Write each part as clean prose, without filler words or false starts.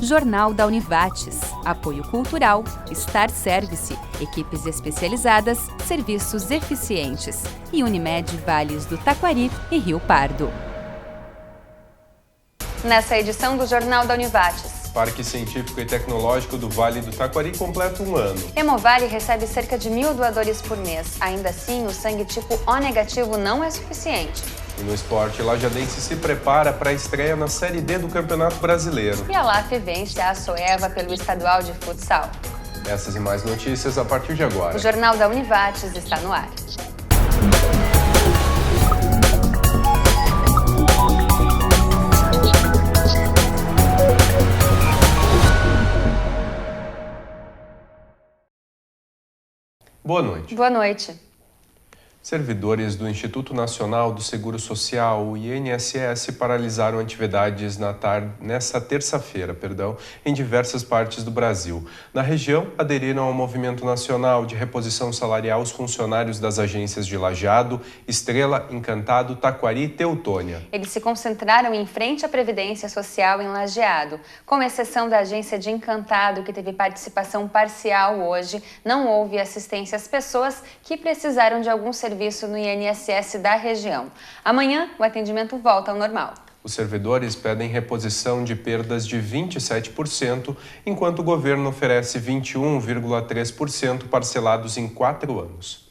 Jornal da Univates, apoio cultural, Star Service, equipes especializadas, serviços eficientes e Unimed Vales do Taquari e Rio Pardo. Nessa edição do Jornal da Univates, Parque Científico e Tecnológico do Vale do Taquari completa um ano. Hemovale recebe cerca de 1.000 doadores por mês. Ainda assim, o sangue tipo O negativo não é suficiente. E no esporte, Lajadense se prepara para a estreia na Série D do Campeonato Brasileiro. E a LAF vence a Soeva pelo estadual de futsal. Essas e mais notícias a partir de agora. O Jornal da Univates está no ar. Boa noite. Boa noite. Servidores do Instituto Nacional do Seguro Social, o INSS, paralisaram atividades nesta terça-feira, em diversas partes do Brasil. Na região, aderiram ao Movimento Nacional de Reposição Salarial os funcionários das agências de Lajeado, Estrela, Encantado, Taquari e Teutônia. Eles se concentraram em frente à Previdência Social em Lajeado. Com exceção da agência de Encantado, que teve participação parcial hoje, não houve assistência às pessoas que precisaram de algum serviço no INSS da região. Amanhã, o atendimento volta ao normal. Os servidores pedem reposição de perdas de 27%, enquanto o governo oferece 21,3% parcelados em 4 anos.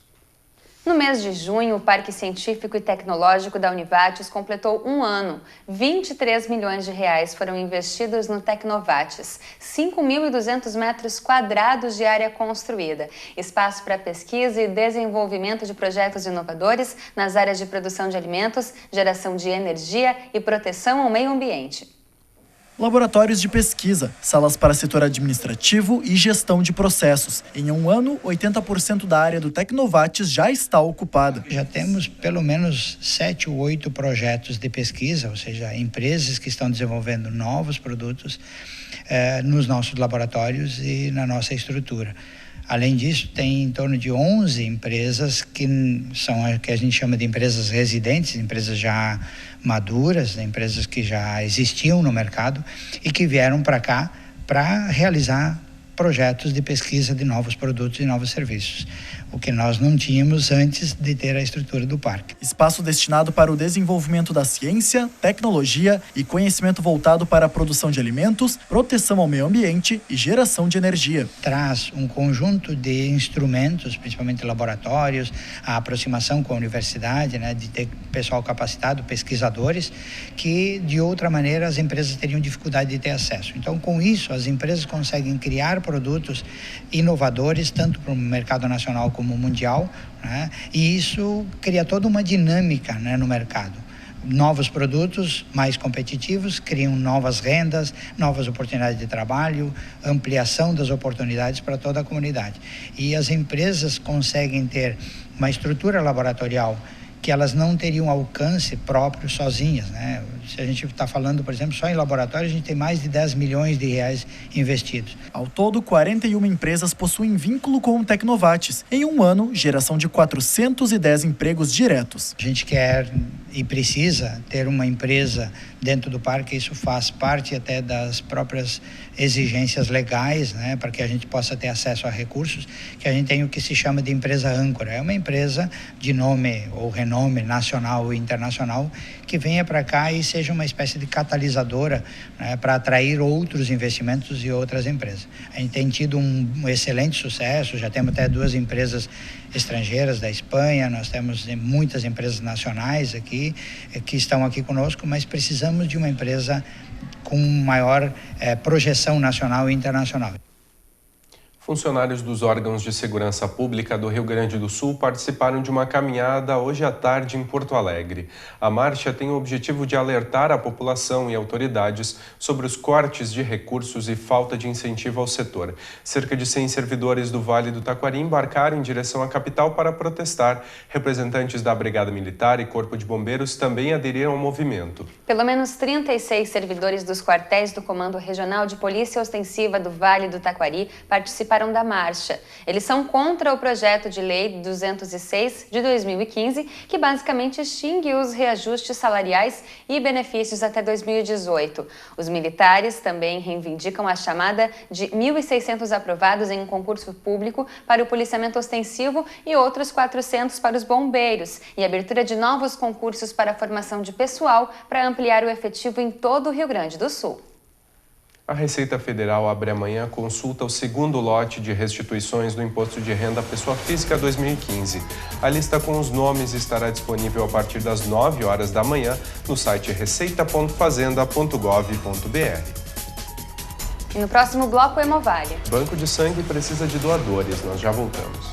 No mês de junho, o Parque Científico e Tecnológico da Univates completou um ano. 23 milhões de reais foram investidos no Tecnovates, 5.200 metros quadrados de área construída, espaço para pesquisa e desenvolvimento de projetos inovadores nas áreas de produção de alimentos, geração de energia e proteção ao meio ambiente. Laboratórios de pesquisa, salas para setor administrativo e gestão de processos. Em um ano, 80% da área do Tecnovates já está ocupada. Já temos pelo menos 7 ou 8 projetos de pesquisa, ou seja, empresas que estão desenvolvendo novos produtos nos nossos laboratórios e na nossa estrutura. Além disso, tem em torno de 11 empresas que são que a gente chama de empresas residentes, empresas já maduras, empresas que já existiam no mercado e que vieram para cá para realizar projetos de pesquisa de novos produtos e novos serviços, o que nós não tínhamos antes de ter a estrutura do parque. Espaço destinado para o desenvolvimento da ciência, tecnologia e conhecimento voltado para a produção de alimentos, proteção ao meio ambiente e geração de energia. Traz um conjunto de instrumentos, principalmente laboratórios, a aproximação com a universidade, de ter pessoal capacitado, pesquisadores, que de outra maneira as empresas teriam dificuldade de ter acesso. Então, com isso, as empresas conseguem criar produtos inovadores, tanto para o mercado nacional como mundial, e isso cria toda uma dinâmica no mercado. Novos produtos mais competitivos criam novas rendas, novas oportunidades de trabalho, ampliação das oportunidades para toda a comunidade. E as empresas conseguem ter uma estrutura laboratorial que elas não teriam alcance próprio sozinhas, Se a gente está falando, por exemplo, só em laboratório, a gente tem mais de 10 milhões de reais investidos. Ao todo, 41 empresas possuem vínculo com o Tecnovates. Em um ano, geração de 410 empregos diretos. A gente quer e precisa ter uma empresa dentro do parque, isso faz parte até das próprias exigências legais, para que a gente possa ter acesso a recursos, que a gente tem o que se chama de empresa âncora. É uma empresa de nome ou renome nacional ou internacional que venha para cá e seja uma espécie de catalisadora para atrair outros investimentos e outras empresas. A gente tem tido um excelente sucesso, já temos até 2 empresas estrangeiras da Espanha, nós temos muitas empresas nacionais aqui, que estão aqui conosco, mas precisamos de uma empresa com maior projeção nacional e internacional. Funcionários dos órgãos de segurança pública do Rio Grande do Sul participaram de uma caminhada hoje à tarde em Porto Alegre. A marcha tem o objetivo de alertar a população e autoridades sobre os cortes de recursos e falta de incentivo ao setor. Cerca de 100 servidores do Vale do Taquari embarcaram em direção à capital para protestar. Representantes da Brigada Militar e Corpo de Bombeiros também aderiram ao movimento. Pelo menos 36 servidores dos quartéis do Comando Regional de Polícia Ostensiva do Vale do Taquari participaram participaram da marcha. Eles são contra o projeto de lei 206 de 2015, que basicamente extingue os reajustes salariais e benefícios até 2018. Os militares também reivindicam a chamada de 1.600 aprovados em um concurso público para o policiamento ostensivo e outros 400 para os bombeiros, e abertura de novos concursos para a formação de pessoal para ampliar o efetivo em todo o Rio Grande do Sul. A Receita Federal abre amanhã consulta ao segundo lote de restituições do Imposto de Renda à Pessoa Física 2015. A lista com os nomes estará disponível a partir das 9 horas da manhã no site receita.fazenda.gov.br. E no próximo bloco, Hemovale. Banco de sangue precisa de doadores. Nós já voltamos.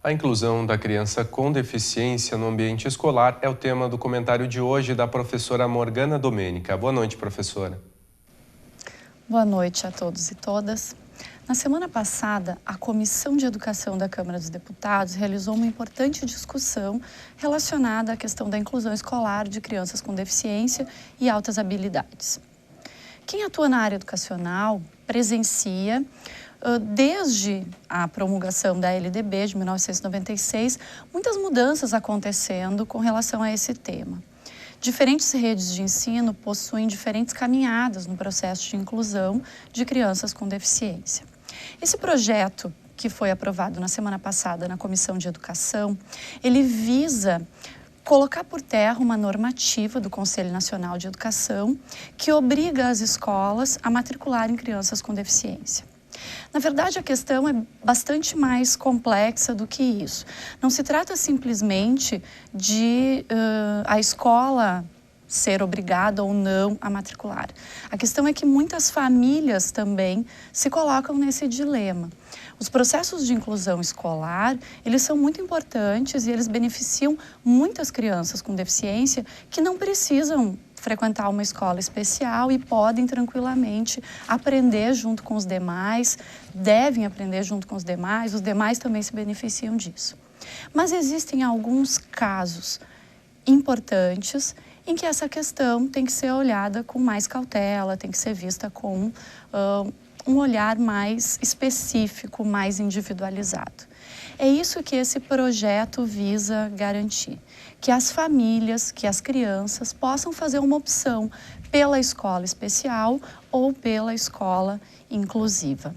A inclusão da criança com deficiência no ambiente escolar é o tema do comentário de hoje da professora Morgana Domênica. Boa noite, professora. Boa noite a todos e todas. Na semana passada, a Comissão de Educação da Câmara dos Deputados realizou uma importante discussão relacionada à questão da inclusão escolar de crianças com deficiência e altas habilidades. Quem atua na área educacional presencia, desde a promulgação da LDB de 1996, muitas mudanças acontecendo com relação a esse tema. Diferentes redes de ensino possuem diferentes caminhadas no processo de inclusão de crianças com deficiência. Esse projeto, que foi aprovado na semana passada na Comissão de Educação, ele visa colocar por terra uma normativa do Conselho Nacional de Educação que obriga as escolas a matricularem crianças com deficiência. Na verdade, a questão é bastante mais complexa do que isso. Não se trata simplesmente de a escola ser obrigada ou não a matricular. A questão é que muitas famílias também se colocam nesse dilema. Os processos de inclusão escolar, eles são muito importantes e eles beneficiam muitas crianças com deficiência que não precisam frequentar uma escola especial e podem tranquilamente aprender junto com os demais, devem aprender junto com os demais também se beneficiam disso. Mas existem alguns casos importantes em que essa questão tem que ser olhada com mais cautela, tem que ser vista com um olhar mais específico, mais individualizado. É isso que esse projeto visa garantir, que as famílias, que as crianças possam fazer uma opção pela escola especial ou pela escola inclusiva.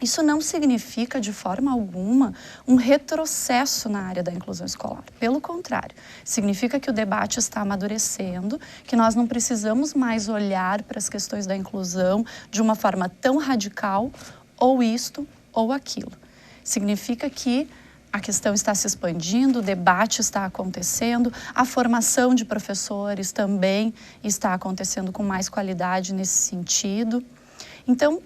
Isso não significa, de forma alguma, um retrocesso na área da inclusão escolar. Pelo contrário, significa que o debate está amadurecendo, que nós não precisamos mais olhar para as questões da inclusão de uma forma tão radical, ou isto ou aquilo. Significa que a questão está se expandindo, o debate está acontecendo, a formação de professores também está acontecendo com mais qualidade nesse sentido. Então,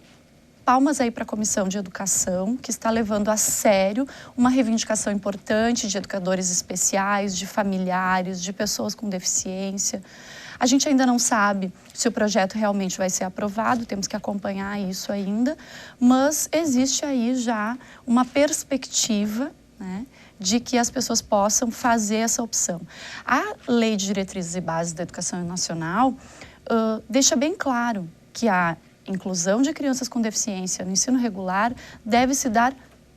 palmas aí para a Comissão de Educação, que está levando a sério uma reivindicação importante de educadores especiais, de familiares, de pessoas com deficiência. A gente ainda não sabe se o projeto realmente vai ser aprovado, temos que acompanhar isso ainda, mas existe aí já uma perspectiva, né, de que as pessoas possam fazer essa opção. A Lei de Diretrizes e Bases da Educação Nacional deixa bem claro que a inclusão de crianças com deficiência no ensino regular deve se dar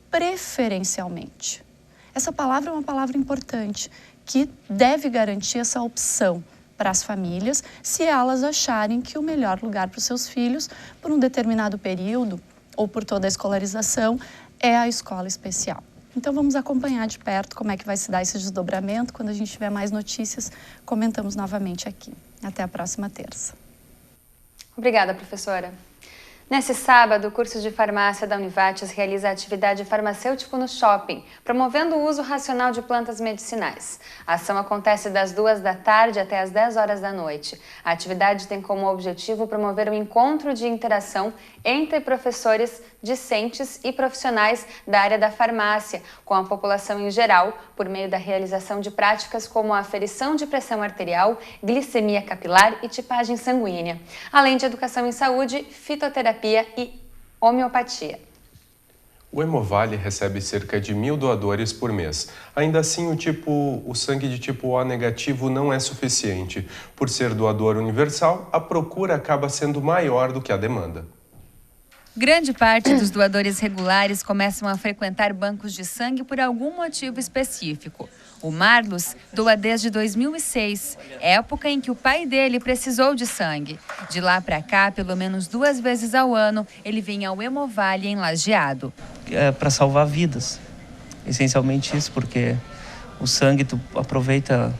preferencialmente. Essa palavra é uma palavra importante, que deve garantir essa opção para as famílias, se elas acharem que o melhor lugar para os seus filhos, por um determinado período ou por toda a escolarização, é a escola especial. Então vamos acompanhar de perto como é que vai se dar esse desdobramento. Quando a gente tiver mais notícias, comentamos novamente aqui. Até a próxima terça. Obrigada, professora. Nesse sábado, o curso de farmácia da Univates realiza a atividade farmacêutico no shopping, promovendo o uso racional de plantas medicinais. A ação acontece das 2 da tarde até as 10 horas da noite. A atividade tem como objetivo promover um encontro de interação entre professores, discentes e profissionais da área da farmácia, com a população em geral, por meio da realização de práticas como a aferição de pressão arterial, glicemia capilar e tipagem sanguínea, além de educação em saúde, fitoterapia e homeopatia. O Hemovale recebe cerca de 1.000 doadores por mês. Ainda assim, o sangue de tipo O negativo não é suficiente. Por ser doador universal, a procura acaba sendo maior do que a demanda. Grande parte dos doadores regulares começam a frequentar bancos de sangue por algum motivo específico. O Marlos doa desde 2006, época em que o pai dele precisou de sangue. De lá para cá, pelo menos 2 vezes ao ano, ele vem ao Hemovale em Lajeado. É para salvar vidas, essencialmente isso, porque o sangue tu aproveita,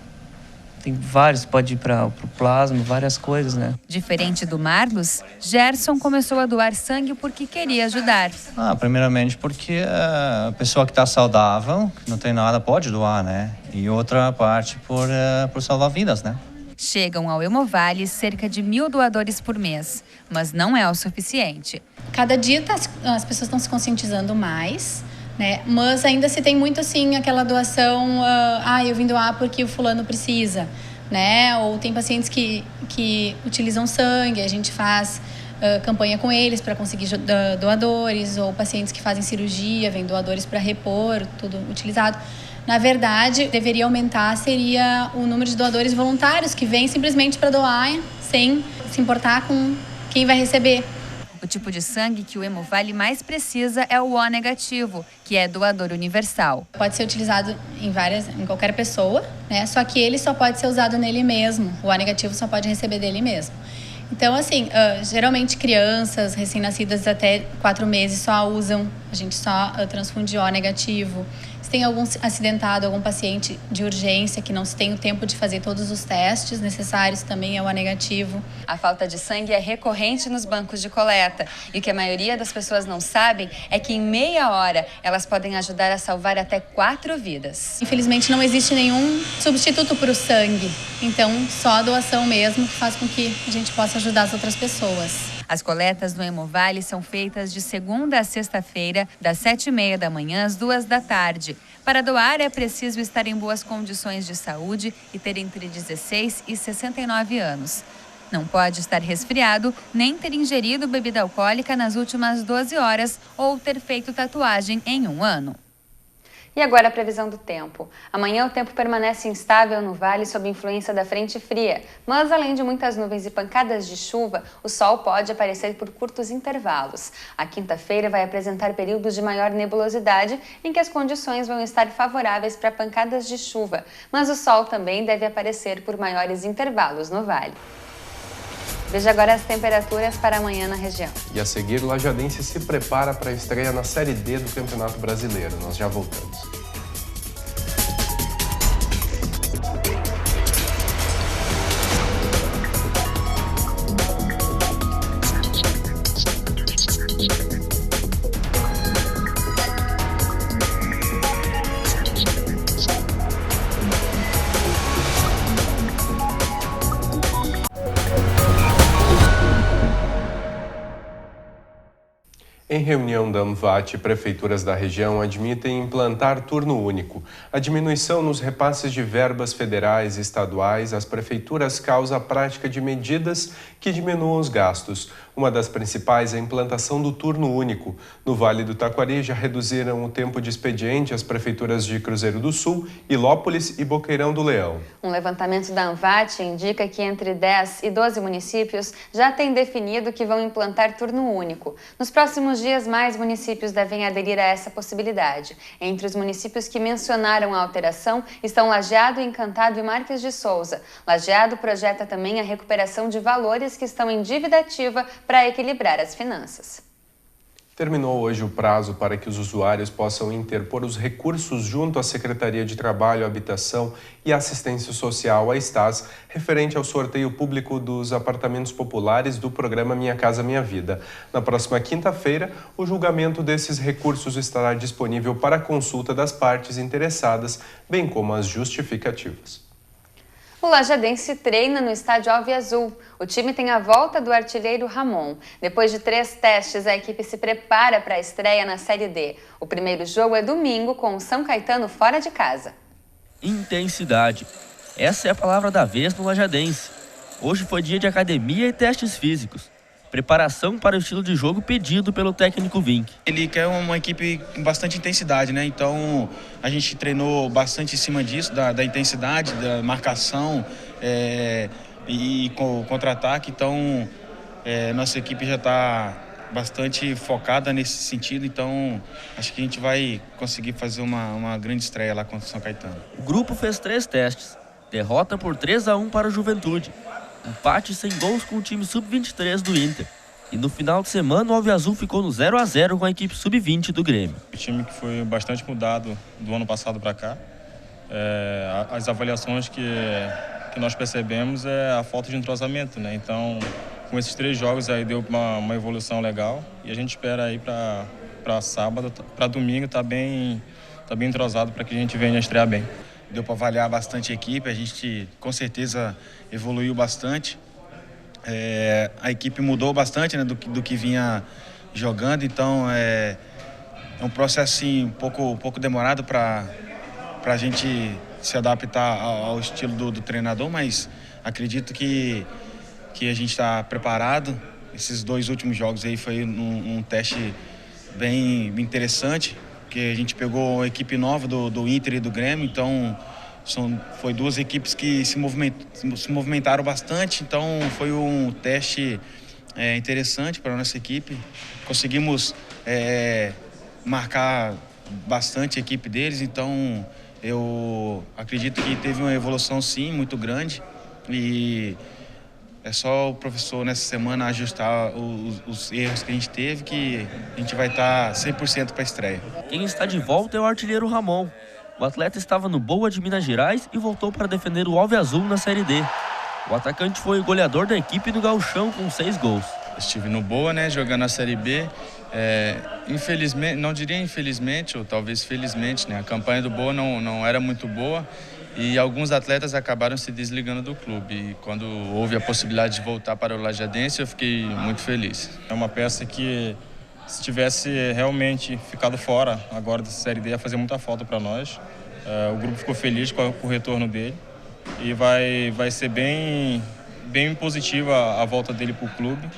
tem vários, pode ir para o plasma, várias coisas, né? Diferente do Marlos, Gerson começou a doar sangue porque queria ajudar. Primeiramente porque a pessoa que está saudável, que não tem nada, pode doar, né? E outra parte por salvar vidas, né? Chegam ao Hemovale cerca de 1.000 doadores por mês, mas não é o suficiente. Cada dia as pessoas estão se conscientizando mais, né? Mas ainda se tem muito assim aquela doação, eu vim doar porque o fulano precisa, né? Ou tem pacientes que utilizam sangue, a gente faz campanha com eles para conseguir doadores, ou pacientes que fazem cirurgia, vêm doadores para repor, tudo utilizado. Na verdade, deveria aumentar, seria o número de doadores voluntários que vêm simplesmente para doar, sem se importar com quem vai receber. O tipo de sangue que o Hemovale mais precisa é o O negativo, que é doador universal. Pode ser utilizado em qualquer pessoa, né? Só que ele só pode ser usado nele mesmo. O O negativo só pode receber dele mesmo. Então, assim, geralmente crianças recém-nascidas até 4 meses só usam, a gente só transfunde O negativo. Se tem algum acidentado, algum paciente de urgência que não se tem o tempo de fazer todos os testes necessários, também é O negativo. A falta de sangue é recorrente nos bancos de coleta. E o que a maioria das pessoas não sabem é que em meia hora elas podem ajudar a salvar até 4 vidas. Infelizmente não existe nenhum substituto para o sangue. Então, só a doação mesmo que faz com que a gente possa ajudar as outras pessoas. As coletas do Hemovale são feitas de segunda a sexta-feira, das 7h30 da manhã às 2 da tarde. Para doar, é preciso estar em boas condições de saúde e ter entre 16 e 69 anos. Não pode estar resfriado, nem ter ingerido bebida alcoólica nas últimas 12 horas ou ter feito tatuagem em 1 ano. E agora a previsão do tempo. Amanhã o tempo permanece instável no vale sob influência da frente fria, mas além de muitas nuvens e pancadas de chuva, o sol pode aparecer por curtos intervalos. A quinta-feira vai apresentar períodos de maior nebulosidade em que as condições vão estar favoráveis para pancadas de chuva, mas o sol também deve aparecer por maiores intervalos no vale. Veja agora as temperaturas para amanhã na região. E a seguir, o lajadense se prepara para a estreia na Série D do Campeonato Brasileiro. Nós já voltamos. Em reunião da ANVAT, prefeituras da região admitem implantar turno único. A diminuição nos repasses de verbas federais e estaduais às prefeituras causa a prática de medidas que diminuam os gastos. Uma das principais é a implantação do turno único. No Vale do Taquari já reduziram o tempo de expediente as prefeituras de Cruzeiro do Sul, Ilópolis e Boqueirão do Leão. Um levantamento da ANVAT indica que entre 10 e 12 municípios já têm definido que vão implantar turno único. Nos próximos dias, mais municípios devem aderir a essa possibilidade. Entre os municípios que mencionaram a alteração estão Lajeado, Encantado e Marques de Souza. Lajeado projeta também a recuperação de valores que estão em dívida ativa para equilibrar as finanças. Terminou hoje o prazo para que os usuários possam interpor os recursos junto à Secretaria de Trabalho, Habitação e Assistência Social, a STAS, referente ao sorteio público dos apartamentos populares do programa Minha Casa Minha Vida. Na próxima quinta-feira, o julgamento desses recursos estará disponível para consulta das partes interessadas, bem como as justificativas. O lajadense treina no estádio Alviazul. O time tem a volta do artilheiro Ramon. Depois de 3 testes, a equipe se prepara para a estreia na Série D. O primeiro jogo é domingo com o São Caetano fora de casa. Intensidade. Essa é a palavra da vez no lajadense. Hoje foi dia de academia e testes físicos. Preparação para o estilo de jogo pedido pelo técnico Vink. Ele quer uma equipe com bastante intensidade, né? Então a gente treinou bastante em cima disso, da intensidade, da marcação e contra-ataque. Então nossa equipe já está bastante focada nesse sentido, então acho que a gente vai conseguir fazer uma grande estreia lá contra o São Caetano. O grupo fez 3 testes, derrota por 3-1 para o Juventude, empate sem gols com o time sub-23 do Inter. E no final de semana o Alviazul ficou no 0-0 com a equipe sub-20 do Grêmio. O time que foi bastante mudado do ano passado para cá. As avaliações que nós percebemos é a falta de entrosamento, né? Então, com esses 3 jogos aí deu uma evolução legal e a gente espera aí para sábado, para domingo tá bem entrosado para que a gente venha estrear bem. Deu para avaliar bastante a equipe, a gente com certeza evoluiu bastante. A equipe mudou bastante, né, do que vinha jogando, então é um processo assim, um pouco demorado para a gente se adaptar ao estilo do treinador, mas acredito que a gente está preparado. Esses 2 últimos jogos aí foi um teste bem interessante, porque a gente pegou uma equipe nova do Inter e do Grêmio, então foi 2 equipes que se movimentaram bastante, então foi um teste interessante para a nossa equipe. Conseguimos marcar bastante a equipe deles, então eu acredito que teve uma evolução sim, muito grande, e é só o professor nessa semana ajustar os erros que a gente teve, que a gente vai estar 100% para a estreia. Quem está de volta é o artilheiro Ramon. O atleta estava no Boa de Minas Gerais e voltou para defender o Alviazul na Série D. O atacante foi o goleador da equipe do Gauchão com 6 gols. Estive no Boa, né, jogando a Série B. Infelizmente, não diria infelizmente, ou talvez felizmente, né, a campanha do Boa não era muito boa e alguns atletas acabaram se desligando do clube. E quando houve a possibilidade de voltar para o Lajadense, eu fiquei muito feliz. É uma peça que, se tivesse realmente ficado fora agora dessa Série D, ia fazer muita falta para nós. O grupo ficou feliz com o retorno dele e vai ser bem positiva a volta dele para o clube.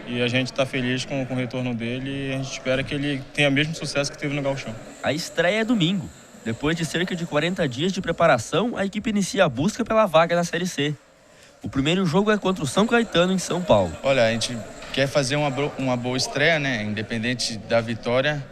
E a gente está feliz com o retorno dele e a gente espera que ele tenha o mesmo sucesso que teve no Gauchão. A estreia é domingo. Depois de cerca de 40 dias de preparação, a equipe inicia a busca pela vaga na Série C. O primeiro jogo é contra o São Caetano, em São Paulo. Olha, a gente quer fazer uma boa estreia, né? Independente da vitória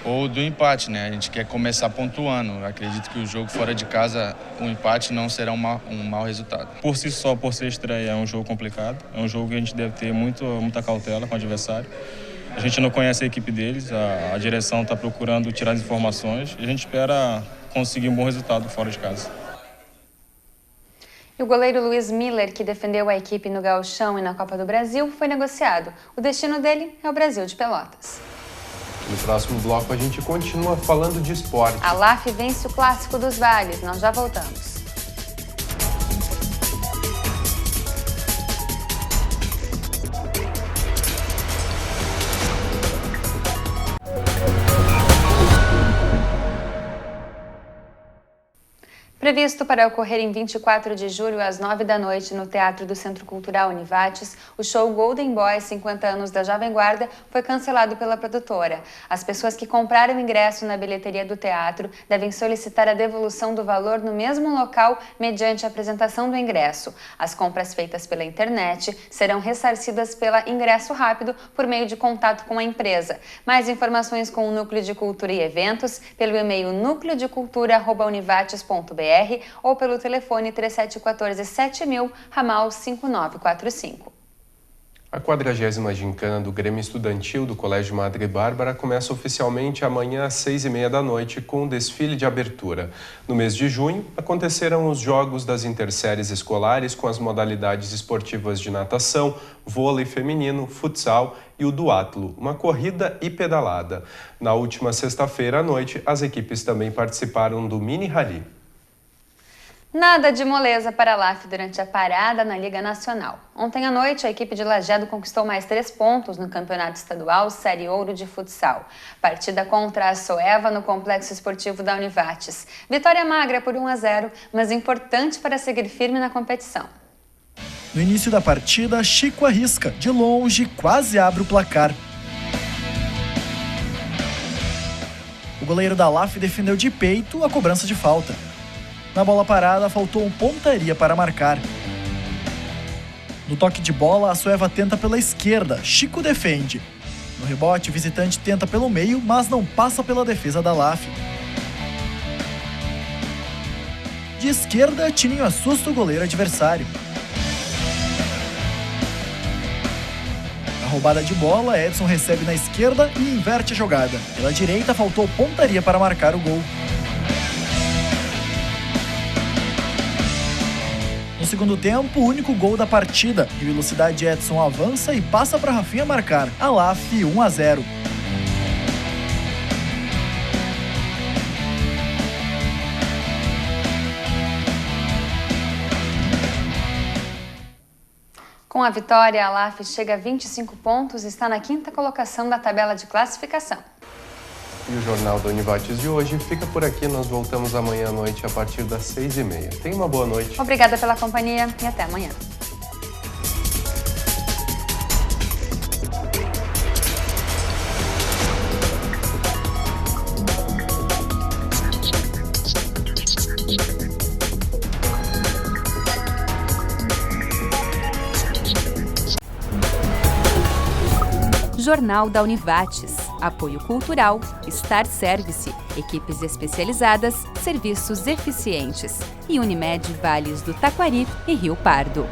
ou do empate, né? A gente quer começar pontuando. Eu acredito que o jogo fora de casa, o empate não será um mau resultado. Por si só, por ser estreia, é um jogo complicado. É um jogo que a gente deve ter muita cautela com o adversário. A gente não conhece a equipe deles, a direção está procurando tirar as informações e a gente espera conseguir um bom resultado fora de casa. E o goleiro Luiz Miller, que defendeu a equipe no Gauchão e na Copa do Brasil, foi negociado. O destino dele é o Brasil de Pelotas. No próximo bloco a gente continua falando de esporte. A LAF vence o Clássico dos Vales. Nós já voltamos. Previsto para ocorrer em 24 de julho, às 9 da noite, no Teatro do Centro Cultural Univates, o show Golden Boy 50 anos da Jovem Guarda foi cancelado pela produtora. As pessoas que compraram ingresso na bilheteria do teatro devem solicitar a devolução do valor no mesmo local mediante a apresentação do ingresso. As compras feitas pela internet serão ressarcidas pela Ingresso Rápido por meio de contato com a empresa. Mais informações com o Núcleo de Cultura e Eventos pelo e-mail nucleodecultura@univates.br ou pelo telefone 3714-7000, ramal 5945. A 40ª gincana do Grêmio Estudantil do Colégio Madre Bárbara começa oficialmente amanhã às 6h30 da noite com um desfile de abertura. No mês de junho, acontecerão os jogos das interséries escolares com as modalidades esportivas de natação, vôlei feminino, futsal e o duatlo, uma corrida e pedalada. Na última sexta-feira à noite, as equipes também participaram do Mini Rally. Nada de moleza para a LAF durante a parada na Liga Nacional. Ontem à noite, a equipe de Lajeado conquistou mais 3 pontos no Campeonato Estadual Série Ouro de Futsal. Partida contra a Soeva no Complexo Esportivo da Univates. Vitória magra por 1-0, mas importante para seguir firme na competição. No início da partida, Chico arrisca, de longe, quase abre o placar. O goleiro da LAF defendeu de peito a cobrança de falta. Na bola parada, faltou pontaria para marcar. No toque de bola, a Sueva tenta pela esquerda, Chico defende. No rebote, o visitante tenta pelo meio, mas não passa pela defesa da LAF. De esquerda, Tininho assusta o goleiro adversário. Na roubada de bola, Edson recebe na esquerda e inverte a jogada. Pela direita, faltou pontaria para marcar o gol. No segundo tempo, o único gol da partida. De velocidade, Edson avança e passa para Rafinha marcar. A LAF 1-0. Com a vitória, a LAF chega a 25 pontos e está na 5ª colocação da tabela de classificação. E o Jornal da Univates de hoje fica por aqui. Nós voltamos amanhã à noite a partir das 6h30. Tenha uma boa noite. Obrigada pela companhia e até amanhã. Jornal da Univates. Apoio cultural, Star Service, equipes especializadas, serviços eficientes. E Unimed Vales do Taquari e Rio Pardo.